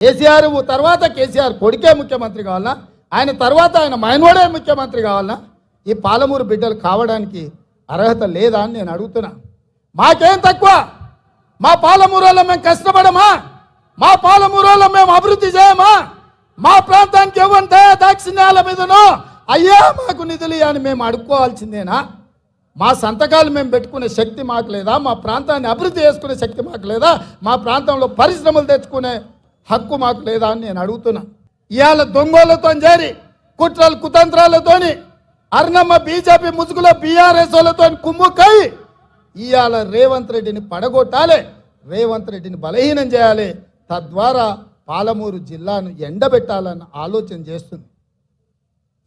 కేసీఆర్ తర్వాత కేసీఆర్ కొడుకే ముఖ్యమంత్రి కావాలన్నా, ఆయన తర్వాత ఆయన మైనోడే ముఖ్యమంత్రి కావాలన్నా? ఈ పాలమూరు బిడ్డలు కావడానికి అర్హత లేదా అని నేను అడుగుతున్నా. మాకేం తక్కువ? మా పాలమూరులో మేము కష్టపడమా? మా పాలమూరులో మేము అభివృద్ధి చేయమా? మా ప్రాంతానికి ఇవ్వంటే దాక్షిణ్యాల మీదనో అయ్యా మాకు నిధులు అని మేము అడుక్కోవాల్సిందేనా? మా సంతకాలు మేము పెట్టుకునే శక్తి మాకు లేదా? మా ప్రాంతాన్ని అభివృద్ధి చేసుకునే శక్తి మాకు లేదా? మా ప్రాంతంలో పరిశ్రమలు తెచ్చుకునే హక్కు మాకు లేదా అని నేను అడుగుతున్నా. ఇవాళ దొంగలతో చేరి కుట్రలు కుతంత్రాలతోని అర్ణమ్మ బీజేపీ ముసుగులో బీఆర్ఎస్ వాళ్ళతో కుమ్ముకై ఇవాళ రేవంత్ రెడ్డిని పడగొట్టాలి, రేవంత్ రెడ్డిని బలహీనం చేయాలి, తద్వారా పాలమూరు జిల్లాను ఎండబెట్టాలన్న ఆలోచన చేస్తుంది.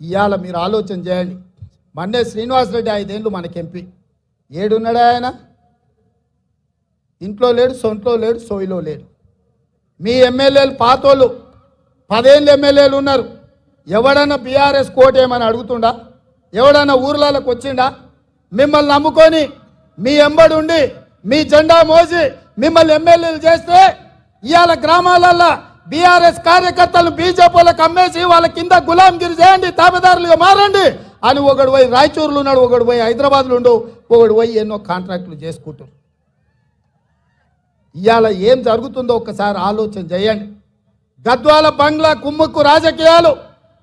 ఇవాళ మీరు ఆలోచన చేయండి. మన్నే శ్రీనివాసరెడ్డి 5 ఏళ్ళు మనకి ఎంపీ. ఏడున్నాడా ఆయన? ఇంట్లో లేడు, సొంట్లో లేడు, సోయిలో లేడు. మీ ఎమ్మెల్యేలు పాతోళ్ళు 10 ఏళ్ళు ఎమ్మెల్యేలు ఉన్నారు. ఎవడన్నా బీఆర్ఎస్ కోటేమని అడుగుతుండా? ఎవడన్నా ఊర్లలోకి వచ్చిండా? మిమ్మల్ని నమ్ముకొని మీ ఎంబడి ఉండి మీ జెండా మోసి మిమ్మల్ని ఎమ్మెల్యేలు చేస్తే ఇవాళ గ్రామాలల్లో బీఆర్ఎస్ కార్యకర్తలు బీజేపీలకు అమ్మేసి వాళ్ళ కింద గులాంగిరి చేయండి, తాబేదారులుగా మారండి అని ఒకడు పోయి రాయచూరులో ఉన్నాడు, ఒకడు పోయి హైదరాబాద్లో ఉండు, ఒకడు పోయి ఎన్నో కాంట్రాక్టులు చేసుకుంటారు. ఇవాళ ఏం జరుగుతుందో ఒక్కసారి ఆలోచన చేయండి. గద్వాల బంగ్లా కుమ్ముక్కు రాజకీయాలు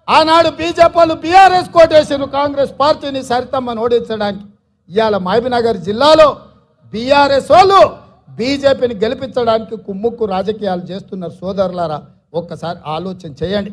ఆనాడు బీజేపీలు బీఆర్ఎస్ కోటేసారు కాంగ్రెస్ పార్టీని సరితమ్మని ఓడించడానికి. ఇవాళ మహబూబ్నగర్ జిల్లాలో బీఆర్ఎస్ వాళ్ళు బీజేపీని గెలిపించడానికి కుమ్ముక్కు రాజకీయాలు చేస్తున్నారు. సోదరులారా, ఒక్కసారి ఆలోచన చేయండి.